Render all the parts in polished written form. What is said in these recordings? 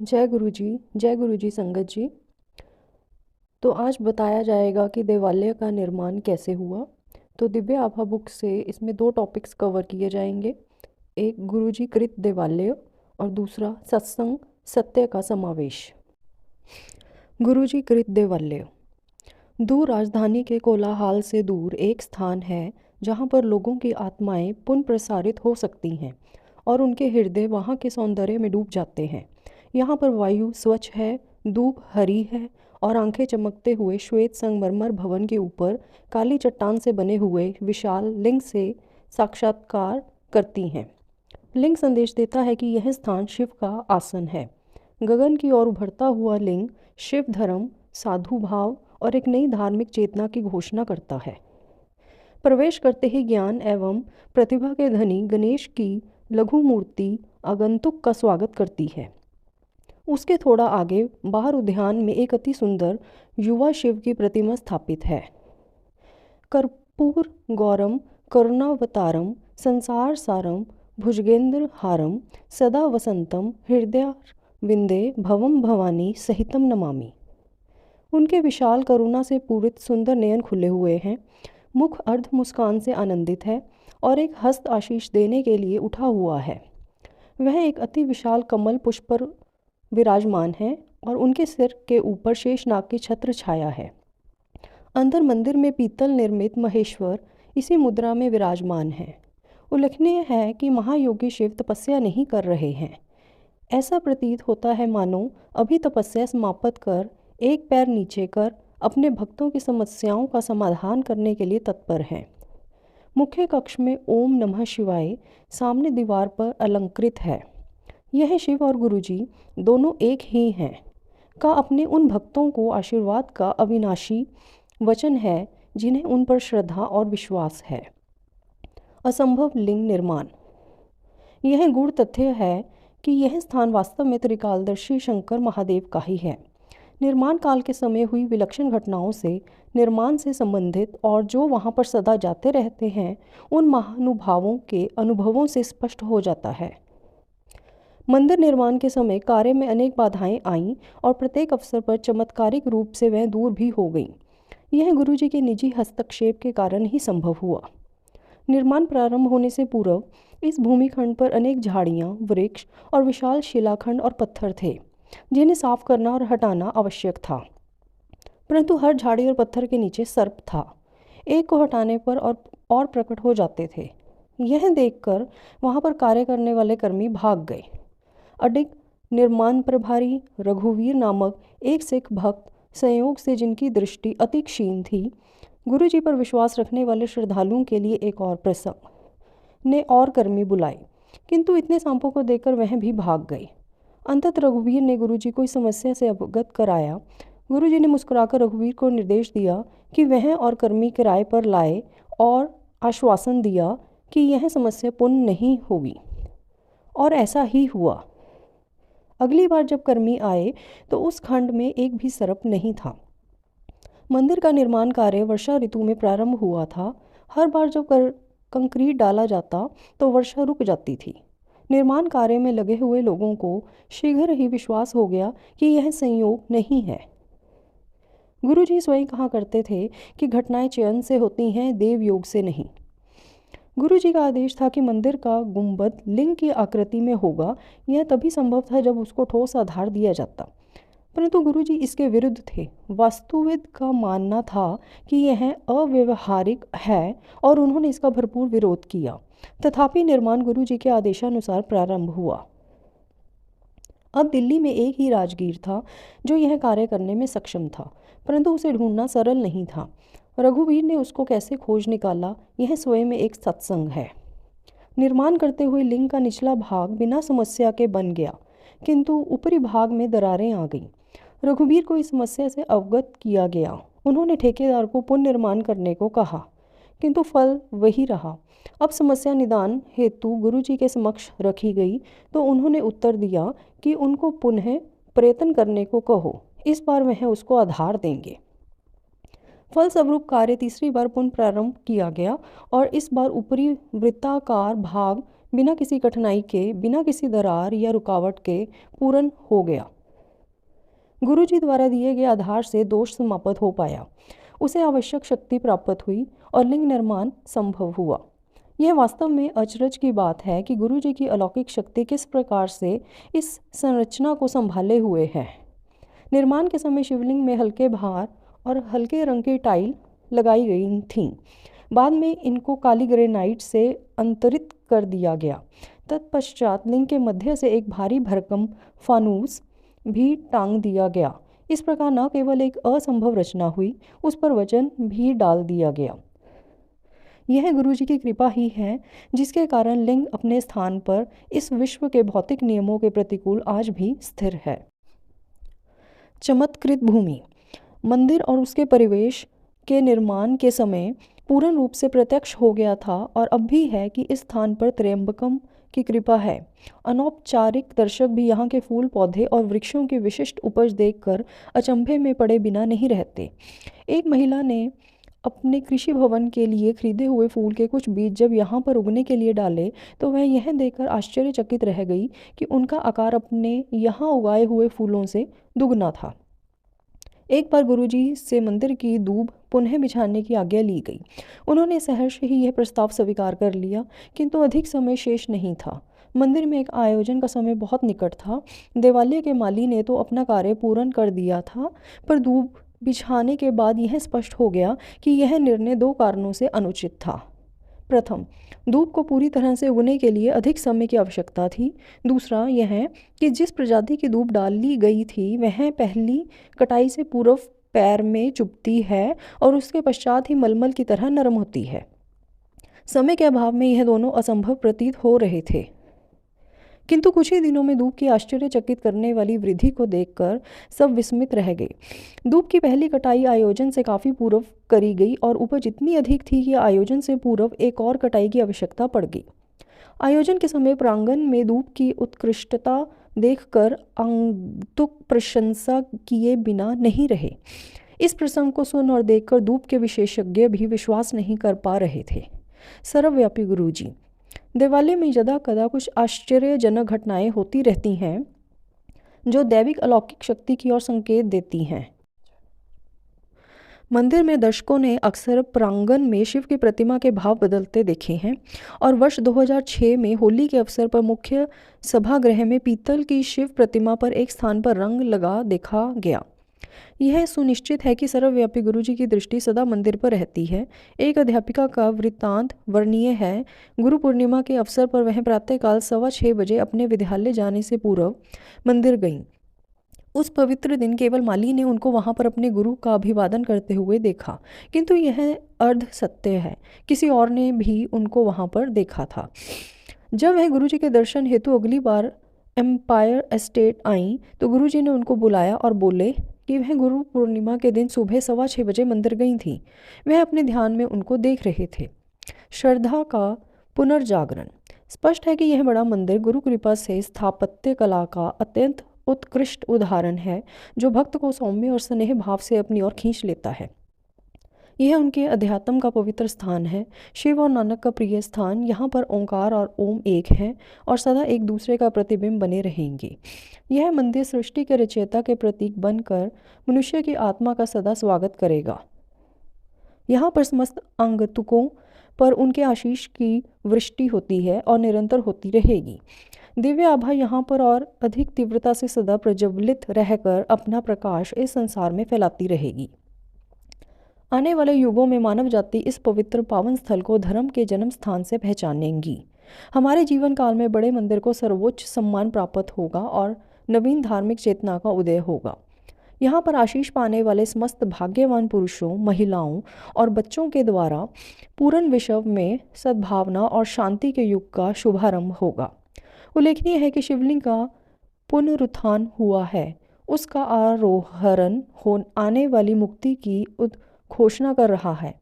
जय गुरु जी संगत जी। तो आज बताया जाएगा कि देवालय का निर्माण कैसे हुआ। तो दिव्य आभा बुक से इसमें दो टॉपिक्स कवर किए जाएंगे। एक गुरुजी कृत देवालय और दूसरा सत्संग सत्य का समावेश। गुरुजी कृत देवालय दूर राजधानी के कोलाहल से दूर एक स्थान है जहाँ पर लोगों की आत्माएं पुनः प्रसारित हो सकती हैं और उनके हृदय वहाँ के सौंदर्य में डूब जाते हैं। यहाँ पर वायु स्वच्छ है, धूप हरी है और आंखें चमकते हुए श्वेत संगमरमर भवन के ऊपर काली चट्टान से बने हुए विशाल लिंग से साक्षात्कार करती हैं। लिंग संदेश देता है कि यह स्थान शिव का आसन है। गगन की ओर उभरता हुआ लिंग शिव धर्म, साधु भाव और एक नई धार्मिक चेतना की घोषणा करता है। प्रवेश करते ही ज्ञान एवं प्रतिभा के धनी गणेश की लघु मूर्ति आगंतुक का स्वागत करती है। उसके थोड़ा आगे बाहर उद्यान में एक अति सुंदर युवा शिव की प्रतिमा स्थापित है। कर्पूर गौरम करुणावतारम संसार सारम भुजगेंद्र हारम सदा वसंतम हृदय विंदे भवम भवानी सहितम नमामि। उनके विशाल करुणा से पूरित सुंदर नयन खुले हुए हैं, मुख अर्ध मुस्कान से आनंदित है और एक हस्त आशीष देने के लिए उठा हुआ है। वह एक अति विशाल कमल पुष्प पर विराजमान है और उनके सिर के ऊपर शेषनाग की छत्र छाया है। अंदर मंदिर में पीतल निर्मित महेश्वर इसी मुद्रा में विराजमान है। उल्लेखनीय है कि महायोगी शिव तपस्या नहीं कर रहे हैं। ऐसा प्रतीत होता है मानो अभी तपस्या समाप्त कर एक पैर नीचे कर अपने भक्तों की समस्याओं का समाधान करने के लिए तत्पर हैं। मुख्य कक्ष में ओम नमः शिवाय सामने दीवार पर अलंकृत है। यह शिव और गुरुजी दोनों एक ही हैं का अपने उन भक्तों को आशीर्वाद का अविनाशी वचन है जिन्हें उन पर श्रद्धा और विश्वास है। असंभव लिंग निर्माण। यह गूढ़ तथ्य है कि यह स्थान वास्तव में त्रिकालदर्शी शंकर महादेव का ही है। निर्माण काल के समय हुई विलक्षण घटनाओं से निर्माण से संबंधित और जो वहाँ पर सदा जाते रहते हैं उन महानुभावों के अनुभवों से स्पष्ट हो जाता है। मंदिर निर्माण के समय कार्य में अनेक बाधाएं आईं और प्रत्येक अवसर पर चमत्कारिक रूप से वह दूर भी हो गईं। यह गुरुजी के निजी हस्तक्षेप के कारण ही संभव हुआ। निर्माण प्रारंभ होने से पूर्व इस भूमिखंड पर अनेक झाड़ियाँ, वृक्ष और विशाल शिलाखंड और पत्थर थे जिन्हें साफ करना और हटाना आवश्यक था। परंतु हर झाड़ी और पत्थर के नीचे सर्प था। एक को हटाने पर और प्रकट हो जाते थे। यह देखकर वहाँ पर कार्य करने वाले कर्मी भाग गए। अडिग निर्माण प्रभारी रघुवीर नामक एक सिख भक्त संयोग से जिनकी दृष्टि अति क्षीण थी, गुरुजी पर विश्वास रखने वाले श्रद्धालुओं के लिए एक और प्रसंग ने और कर्मी बुलाए, किंतु इतने सांपों को देखकर वह भी भाग गए। अंततः रघुवीर ने गुरुजी को इस समस्या से अवगत कराया। गुरुजी ने मुस्कुराकर रघुवीर को निर्देश दिया कि वह और कर्मी किराए पर लाए और आश्वासन दिया कि यह समस्या पूर्ण नहीं होगी, और ऐसा ही हुआ। अगली बार जब कर्मी आए तो उस खंड में एक भी सर्प नहीं था। मंदिर का निर्माण कार्य वर्षा ऋतु में प्रारंभ हुआ था। हर बार जब कंक्रीट डाला जाता तो वर्षा रुक जाती थी। निर्माण कार्य में लगे हुए लोगों को शीघ्र ही विश्वास हो गया कि यह संयोग नहीं है। गुरुजी स्वयं कहा करते थे कि घटनाएं चयन से होती हैं, देव योग से नहीं। गुरुजी का आदेश था कि मंदिर का गुंबद लिंग की आकृति में होगा। यह तभी संभव था जब उसको ठोस आधार दिया जाता, परंतु गुरुजी इसके विरुद्ध थे। वास्तुविद का मानना था कि यह अव्यवहारिक है और उन्होंने इसका भरपूर विरोध किया। तथापि निर्माण गुरुजी के आदेशानुसार प्रारंभ हुआ। अब दिल्ली में एक ही राजगीर था जो यह कार्य करने में सक्षम था, परंतु उसे ढूंढना सरल नहीं था। रघुवीर ने उसको कैसे खोज निकाला, यह स्वयं में एक सत्संग है। निर्माण करते हुए लिंग का निचला भाग बिना समस्या के बन गया, किंतु ऊपरी भाग में दरारें आ गईं। रघुवीर को इस समस्या से अवगत किया गया। उन्होंने ठेकेदार को पुनर्निर्माण करने को कहा, किंतु फल वही रहा। अब समस्या निदान हेतु गुरुजी के समक्ष रखी गई तो उन्होंने उत्तर दिया कि उनको पुनः प्रयत्न करने को कहो, इस बार वह उसको आधार देंगे। फलस्वरूप कार्य तीसरी बार पुनः प्रारंभ किया गया और इस बार ऊपरी वृत्ताकार भाग बिना किसी कठिनाई के, बिना किसी दरार या रुकावट के पूर्ण हो गया। गुरु जी द्वारा दिए गए आधार से दोष समाप्त हो पाया, उसे आवश्यक शक्ति प्राप्त हुई और लिंग निर्माण संभव हुआ। यह वास्तव में अचरज की बात है कि गुरु जी की अलौकिक शक्ति किस प्रकार से इस संरचना को संभाले हुए है। निर्माण के समय शिवलिंग में हल्के भार और हल्के रंग की टाइल लगाई गई थीं। बाद में इनको काली ग्रेनाइट से अंतरित कर दिया गया। तत्पश्चात लिंग के मध्य से एक भारी भरकम फानूस भी टांग दिया गया। इस प्रकार न केवल एक असंभव रचना हुई, उस पर वजन भी डाल दिया गया। यह गुरु जी की कृपा ही है जिसके कारण लिंग अपने स्थान पर इस विश्व के भौतिक नियमों के प्रतिकूल आज भी स्थिर है। चमत्कृत भूमि मंदिर और उसके परिवेश के निर्माण के समय पूर्ण रूप से प्रत्यक्ष हो गया था और अब भी है कि इस स्थान पर त्र्यंबकम की कृपा है। अनौपचारिक दर्शक भी यहाँ के फूल पौधे और वृक्षों की विशिष्ट उपज देखकर अचंभे में पड़े बिना नहीं रहते। एक महिला ने अपने कृषि भवन के लिए खरीदे हुए फूल के कुछ बीज जब यहाँ पर उगने के लिए डाले तो वह यह देखकर आश्चर्यचकित रह गई कि उनका आकार अपने यहाँ उगाए हुए फूलों से दुगना था। एक बार गुरुजी से मंदिर की दूब पुनः बिछाने की आज्ञा ली गई। उन्होंने सहर्ष ही यह प्रस्ताव स्वीकार कर लिया, किंतु अधिक समय शेष नहीं था। मंदिर में एक आयोजन का समय बहुत निकट था। देवालय के माली ने तो अपना कार्य पूर्ण कर दिया था, पर दूब बिछाने के बाद यह स्पष्ट हो गया कि यह निर्णय दो कारणों से अनुचित था। प्रथम, दूब को पूरी तरह से उगने के लिए अधिक समय की आवश्यकता थी। दूसरा यह कि जिस प्रजाति की दूब डाली गई थी वह पहली कटाई से पूर्व पैर में चुभती है और उसके पश्चात ही मलमल की तरह नरम होती है। समय के अभाव में यह दोनों असंभव प्रतीत हो रहे थे, किंतु कुछ ही दिनों में दूब की आश्चर्यचकित करने वाली वृद्धि को देखकर सब विस्मित रह गए। दूब की पहली कटाई आयोजन से काफ़ी पूर्व करी गई और उपज इतनी अधिक थी कि आयोजन से पूर्व एक और कटाई की आवश्यकता पड़ गई। आयोजन के समय प्रांगण में दूब की उत्कृष्टता देखकर आगंतुक प्रशंसा किए बिना नहीं रहे। इस प्रसंग को सुन और देखकर दूब के विशेषज्ञ भी विश्वास नहीं कर पा रहे थे। सर्वव्यापी गुरुजी। देवालय में यदा कदा कुछ आश्चर्यजनक घटनाएं होती रहती हैं जो दैविक अलौकिक शक्ति की ओर संकेत देती हैं। मंदिर में दर्शकों ने अक्सर प्रांगण में शिव की प्रतिमा के भाव बदलते देखे हैं और वर्ष 2006 में होली के अवसर पर मुख्य सभागृह में पीतल की शिव प्रतिमा पर एक स्थान पर रंग लगा देखा गया। यह सुनिश्चित है कि सर्वव्यापी गुरुजी की दृष्टि सदा मंदिर पर रहती है। एक अध्यापिका का वृत्तांत वर्णनीय है। गुरु पूर्णिमा के अवसर पर वह प्रातःकाल 6:15 बजे अपने विद्यालय जाने से पूर्व मंदिर गईं। उस पवित्र दिन केवल माली ने उनको वहाँ पर अपने गुरु का अभिवादन करते हुए देखा, किंतु यह अर्ध सत्य है, किसी और ने भी उनको वहाँ पर देखा था। जब वह गुरुजी के दर्शन हेतु अगली बार एम्पायर एस्टेट आईं तो गुरुजी ने उनको बुलाया और बोले कि वह गुरु पूर्णिमा के दिन सुबह 6:15 बजे मंदिर गई थी। वह अपने ध्यान में उनको देख रहे थे। श्रद्धा का पुनर्जागरण। स्पष्ट है कि यह बड़ा मंदिर गुरु कृपा से स्थापत्य कला का अत्यंत उत्कृष्ट उदाहरण है जो भक्त को सौम्य और स्नेह भाव से अपनी ओर खींच लेता है। यह उनके अध्यात्म का पवित्र स्थान है। शिव और नानक का प्रिय स्थान। यहाँ पर ओंकार और ओम एक है और सदा एक दूसरे का प्रतिबिंब बने रहेंगे। यह मंदिर सृष्टि के रचयिता के प्रतीक बनकर मनुष्य की आत्मा का सदा स्वागत करेगा। यहाँ पर समस्त आगंतुकों पर उनके आशीष की वृष्टि होती है और निरंतर होती रहेगी। दिव्य आभा यहाँ पर और अधिक तीव्रता से सदा प्रज्वलित रहकर अपना प्रकाश इस संसार में फैलाती रहेगी। आने वाले युगों में मानव जाति इस पवित्र पावन स्थल को धर्म के जन्म स्थान से पहचानेंगी। हमारे जीवन काल में बड़े मंदिर को सर्वोच्च सम्मान प्राप्त होगा और नवीन धार्मिक चेतना का उदय होगा। यहाँ पर आशीष पाने वाले समस्त भाग्यवान पुरुषों, महिलाओं और बच्चों के द्वारा पूर्ण विश्व में सद्भावना और शांति के युग का शुभारंभ होगा। उल्लेखनीय है कि शिवलिंग का पुनरुत्थान हुआ है। उसका आरोहण आने वाली मुक्ति की घोषणा कर रहा है।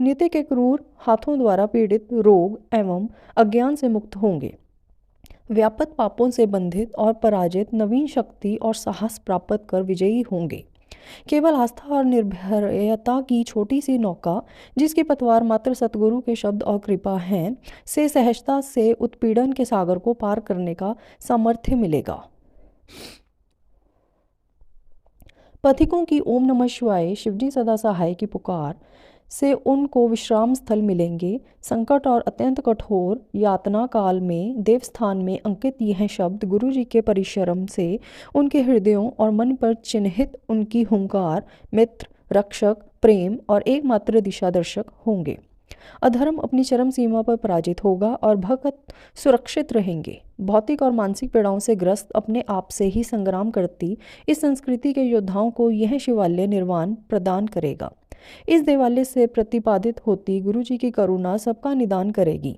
नित्य के क्रूर हाथों द्वारा पीड़ित रोग एवं अज्ञान से मुक्त होंगे। व्यापक पापों से बंधित और पराजित नवीन शक्ति और साहस प्राप्त कर विजयी होंगे। केवल आस्था और निर्भरता की छोटी सी नौका, जिसकी पतवार मात्र सतगुरु के शब्द और कृपा हैं, से सहजता से उत्पीड़न के सागर को पार करने का सामर्थ्य मिलेगा। पथिकों की ओम नमः शिवाय शिवजी सदा सहाय की पुकार से उनको विश्राम स्थल मिलेंगे। संकट और अत्यंत कठोर यातना काल में देवस्थान में अंकित यह शब्द गुरु जी के परिश्रम से उनके हृदयों और मन पर चिन्हित उनकी हुंकार, मित्र, रक्षक, प्रेम और एकमात्र दिशा दर्शक होंगे। अधर्म अपनी चरम सीमा पर पराजित होगा और भक्त सुरक्षित रहेंगे। भौतिक और मानसिक पीड़ाओं से ग्रस्त अपने आप से ही संग्राम करती इस संस्कृति के योद्धाओं को यह शिवालय निर्वाण प्रदान करेगा। इस देवालय से प्रतिपादित होती गुरु जी की करुणा सबका निदान करेगी।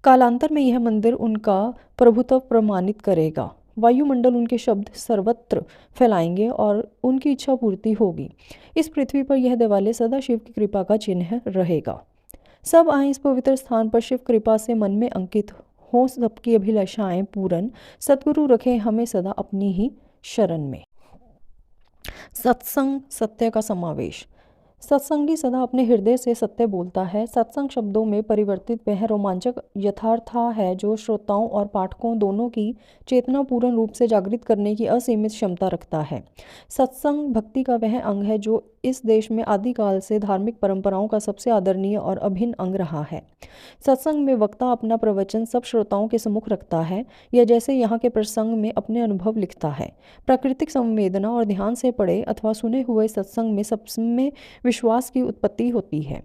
कालांतर में यह मंदिर उनका प्रभुत्व प्रमाणित करेगा। वायुमंडल उनके शब्द सर्वत्र फैलाएंगे और उनकी इच्छा पूर्ति होगी। इस पृथ्वी पर यह देवालय सदा शिव की कृपा का चिन्ह रहेगा। सब आए इस पवित्र स्थान पर शिव कृपा से मन में अंकित हो सबकी अभिलाषाएं पूर्ण। सतगुरु रखें हमें सदा अपनी ही शरण में। सत्संग सत्य का समावेश। सत्संगी सदा अपने हृदय से सत्य बोलता है। सत्संग शब्दों में परिवर्तित वह रोमांचक यथार्था है जो श्रोताओं और पाठकों दोनों की चेतना पूर्ण रूप से जागृत करने की असीमित क्षमता रखता है। सत्संग भक्ति का वह अंग है जो इस देश में आदिकाल से धार्मिक परंपराओं का सबसे आदरणीय और अभिन्न अंग रहा है। सत्संग में वक्ता अपना प्रवचन सब श्रोताओं के सम्मुख रखता है या जैसे यहाँ के प्रसंग में अपने अनुभव लिखता है। प्राकृतिक संवेदना और ध्यान से पढ़े अथवा सुने हुए सत्संग में सबमें विश्वास की उत्पत्ति होती है।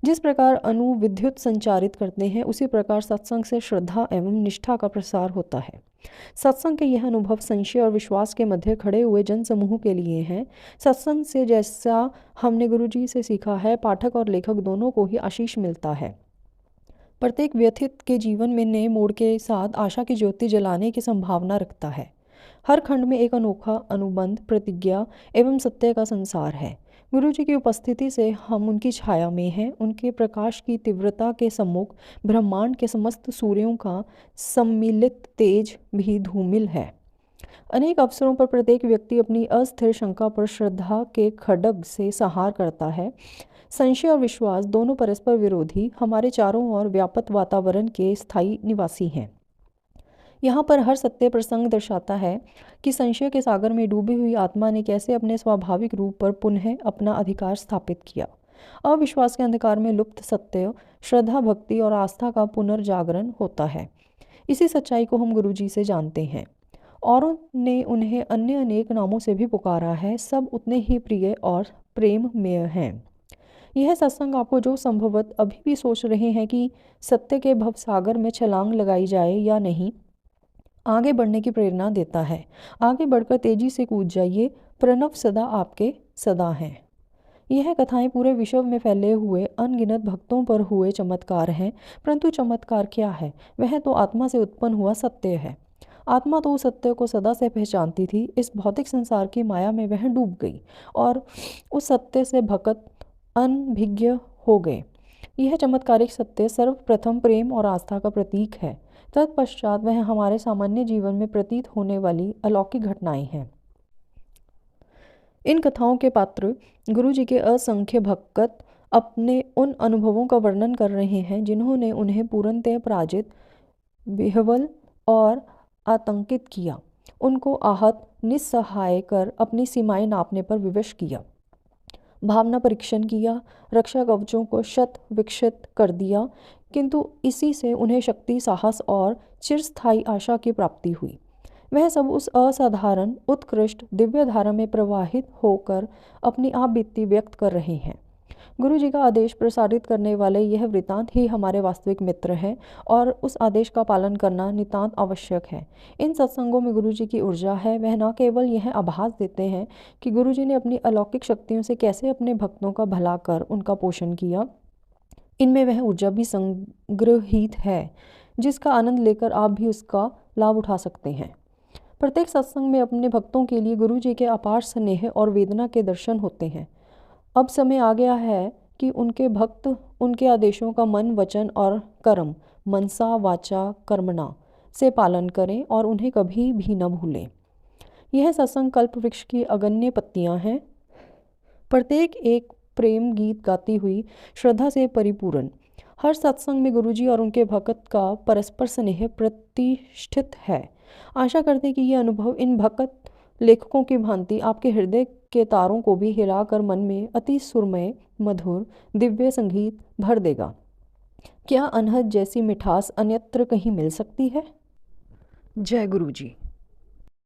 जिस प्रकार अणु विद्युत संचारित करते हैं उसी प्रकार सत्संग से श्रद्धा एवं निष्ठा का प्रसार होता है। सत्संग के यह अनुभव संशय और विश्वास के मध्य खड़े हुए जन समूह के लिए है। सत्संग से जैसा हमने गुरुजी से सीखा है, पाठक और लेखक दोनों को ही आशीष मिलता है। प्रत्येक व्यथित के जीवन में नए मोड़ के साथ आशा की ज्योति जलाने की संभावना रखता है। हर खंड में एक अनोखा अनुबंध, प्रतिज्ञा एवं सत्य का संसार है। गुरु जी की उपस्थिति से हम उनकी छाया में हैं। उनके प्रकाश की तीव्रता के सम्मुख ब्रह्मांड के समस्त सूर्यों का सम्मिलित तेज भी धूमिल है। अनेक अवसरों पर प्रत्येक व्यक्ति अपनी अस्थिर शंका पर श्रद्धा के खड्ग से संहार करता है। संशय और विश्वास दोनों परस्पर विरोधी हमारे चारों ओर व्यापक वातावरण के स्थायी निवासी हैं। यहाँ पर हर सत्य प्रसंग दर्शाता है कि संशय के सागर में डूबी हुई आत्मा ने कैसे अपने स्वाभाविक रूप पर पुनः अपना अधिकार स्थापित किया। अविश्वास के अंधकार में लुप्त सत्य, श्रद्धा, भक्ति और आस्था का पुनर्जागरण होता है। इसी सच्चाई को हम गुरुजी से जानते हैं। औरों ने उन्हें अन्य अनेक नामों से भी पुकारा है, सब उतने ही प्रिय और प्रेममय हैं। यह सत्संग आपको जो संभवत अभी भी सोच रहे हैं कि सत्य के भवसागर में छलांग लगाई जाए या नहीं, आगे बढ़ने की प्रेरणा देता है। आगे बढ़कर तेजी से कूद जाइए, प्रणव सदा आपके सदा हैं। यह कथाएं पूरे विश्व में फैले हुए अनगिनत भक्तों पर हुए चमत्कार हैं, परंतु चमत्कार क्या है? वह तो आत्मा से उत्पन्न हुआ सत्य है। आत्मा तो उस सत्य को सदा से पहचानती थी। इस भौतिक संसार की माया में वह डूब गई और उस सत्य से भक्त अनभिज्ञ हो गए। यह चमत्कारिक सत्य सर्वप्रथम प्रेम और आस्था का प्रतीक है। तत्पश्चात वह हमारे सामान्य जीवन में प्रतीत होने वाली अलौकिक घटनाएं हैं। इन कथाओं के पात्र गुरु जी के असंख्य भक्त अपने उन अनुभवों का वर्णन कर रहे हैं जिन्होंने उन्हें पूर्णतः पराजित, विह्वल और आतंकित किया। उनको आहत, निस्सहाय कर अपनी सीमाएं नापने पर विवश किया, भावना परीक्षण किया, रक्षा कवचों को शत विकसित कर दिया, किंतु इसी से उन्हें शक्ति, साहस और चिरस्थायी आशा की प्राप्ति हुई। वह सब उस असाधारण, उत्कृष्ट दिव्य धारा में प्रवाहित होकर अपनी आप बीती व्यक्त कर रहे हैं। गुरु जी का आदेश प्रसारित करने वाले यह वृतांत ही हमारे वास्तविक मित्र हैं और उस आदेश का पालन करना नितांत आवश्यक है। इन सत्संगों में गुरु जी की ऊर्जा है। वह न केवल यह आभास देते हैं कि गुरु जी ने अपनी अलौकिक शक्तियों से कैसे अपने भक्तों का भला कर उनका पोषण किया, इनमें वह ऊर्जा भी संग्रहित है जिसका आनंद लेकर आप भी उसका लाभ उठा सकते हैं। प्रत्येक सत्संग में अपने भक्तों के लिए गुरु जी के अपार स्नेह और वेदना के दर्शन होते हैं। अब समय आ गया है कि उनके भक्त उनके आदेशों का मन, वचन और कर्म, मनसा वाचा कर्मणा से पालन करें और उन्हें कभी भी न भूलें। यह सत्संग कल्प वृक्ष की अगण्य पत्तियां हैं, प्रत्येक एक प्रेम गीत गाती हुई श्रद्धा से परिपूर्ण। हर सत्संग में गुरुजी और उनके भक्त का परस्पर स्नेह प्रतिष्ठित है। आशा करते कि यह अनुभव इन भक्त लेखकों की भांति आपके हृदय के तारों को भी हिलाकर मन में अति सुरमय, मधुर, दिव्य संगीत भर देगा। क्या अनहद जैसी मिठास अन्यत्र कहीं मिल सकती है? जय गुरु जी।